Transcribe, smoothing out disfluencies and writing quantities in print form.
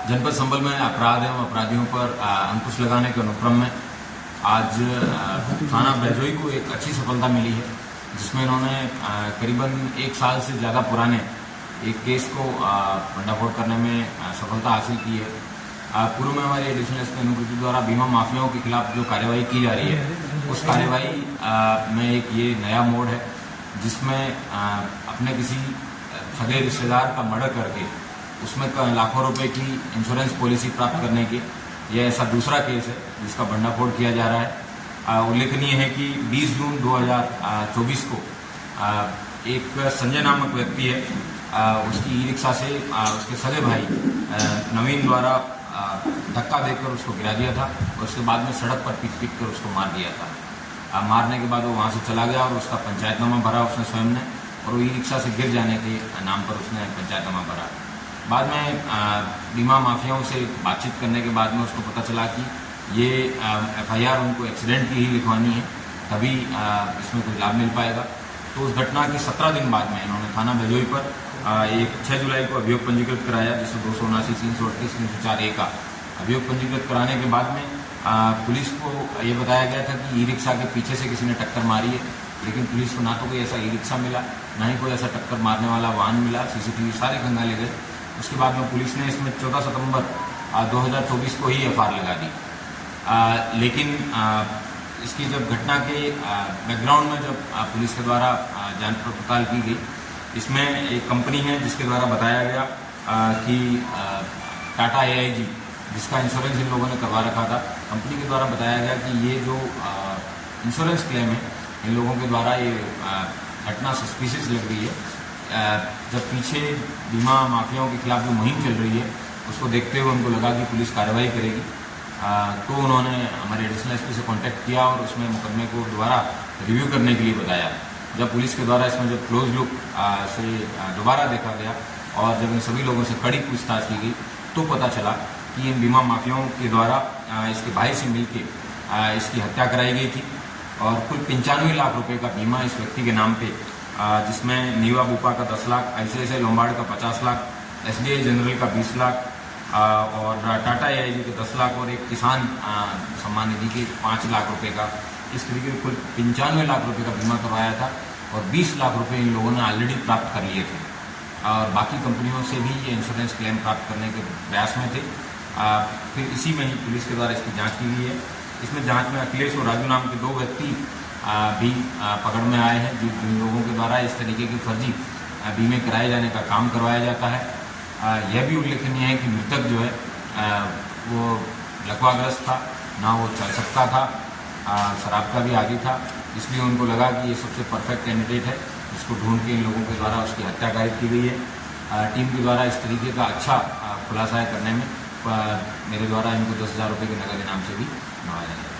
जनपद संबल में अपराध एवं अपराधियों पर अंकुश लगाने के अनुक्रम में आज थाना बैजोई को एक अच्छी सफलता मिली है, जिसमें इन्होंने करीबन 1 साल से ज़्यादा पुराने एक केस को भंडाफोड़ करने में सफलता हासिल की है। पूर्व में हमारी एडिशनल एसपी अनुकृति द्वारा बीमा माफियाओं के खिलाफ जो कार्यवाही की जा रही है, उस कार्यवाही में एक ये नया मोड़ है, जिसमें अपने किसी सगे रिश्तेदार का मर्डर करके उसमें लाखों रुपए की इंश्योरेंस पॉलिसी प्राप्त करने के यह ऐसा दूसरा केस है जिसका भंडाफोड़ किया जा रहा है। उल्लेखनीय है कि 20 जून 2024 को एक संजय नामक व्यक्ति है, उसकी ई रिक्शा से उसके सगे भाई नवीन द्वारा धक्का देकर उसको गिरा दिया था और उसके बाद में सड़क पर पीट कर उसको मार दिया था। मारने के बाद वो वहाँ से चला गया और उसका पंचायतनामा भरा उसने स्वयं ने, और वो ई रिक्शा से गिर जाने के नाम पर उसने पंचायतनामा भरा। बाद में बीमा माफियाओं से बातचीत करने के बाद में उसको पता चला कि ये FIR उनको एक्सीडेंट की ही लिखवानी है, तभी इसमें कोई लाभ मिल पाएगा। तो उस घटना के 17 दिन बाद में इन्होंने थाना बैजोई पर एक 6 जुलाई को अभियोग पंजीकृत कराया, जिसमें 279, 338, 304A का अभियोग पंजीकृत कराने के बाद में पुलिस को ये बताया गया था कि ई रिक्शा के पीछे से किसी ने टक्कर मारी है, लेकिन पुलिस को ना तो कोई ऐसा ई रिक्शा मिला, ना ही कोई ऐसा टक्कर मारने वाला वाहन मिला। CCTV सारे खंगाले गए। उसके बाद में पुलिस ने इसमें 14 सितंबर 2024 को ही FIR लगा दी। लेकिन इसकी जब घटना के बैकग्राउंड में जब पुलिस के द्वारा जांच पड़ताल की गई, इसमें एक कंपनी है जिसके द्वारा बताया गया कि टाटा AIG, जिसका इंश्योरेंस इन लोगों ने करवा रखा था, कंपनी के द्वारा बताया गया कि ये जो इंश्योरेंस क्लेम है, इन लोगों के द्वारा ये घटना सस्पिशियस लग रही है। जब पीछे बीमा माफियाओं के खिलाफ जो मुहिम चल रही है, उसको देखते हुए उनको लगा कि पुलिस कार्रवाई करेगी, तो उन्होंने हमारे एडिशनल एसपी से कांटेक्ट किया और उसमें मुकदमे को दोबारा रिव्यू करने के लिए बताया। जब पुलिस के द्वारा इसमें जब क्लोज लुक से दोबारा देखा गया और जब इन सभी लोगों से कड़ी पूछताछ की गई, तो पता चला कि इन बीमा माफियाओं के द्वारा इसके भाई से मिलकर इसकी हत्या कराई गई थी और कुल 95 लाख रुपए का बीमा इस व्यक्ति के नाम पे, जिसमें नीवा बुपा का 10 लाख, ICICI लोम्बार्ड का 50 लाख, SBI जनरल का 20 लाख और टाटा AIG के 10 लाख और एक किसान सम्मान निधि के 5 लाख रुपए का, इस तरीके कुल 95 लाख रुपए का बीमा करवाया था और 20 लाख रुपए इन लोगों ने ऑलरेडी प्राप्त कर लिए थे और बाकी कंपनियों से भी ये इंश्योरेंस क्लेम प्राप्त करने के प्रयास में थे। फिर इसी में ही पुलिस के द्वारा इसकी जाँच की गई है। इसमें जाँच में अखिलेश और राजू नाम के 2 व्यक्ति भी पकड़ में आए हैं, जिन लोगों के द्वारा इस तरीके के फर्जी बीमे कराए जाने का काम करवाया जाता है। यह भी उल्लेखनीय है कि मृतक जो है वो लकवाग्रस्त था, ना वो चल सकता था, शराब का भी आदी था, इसलिए उनको लगा कि ये सबसे परफेक्ट कैंडिडेट है, इसको ढूंढ के इन लोगों के द्वारा उसकी हत्या कारित की गई है। टीम के द्वारा इस तरीके का अच्छा खुलासा करने में मेरे द्वारा इनको 10,000 रुपये के नगद इनाम से भी नवाजा जाएगा।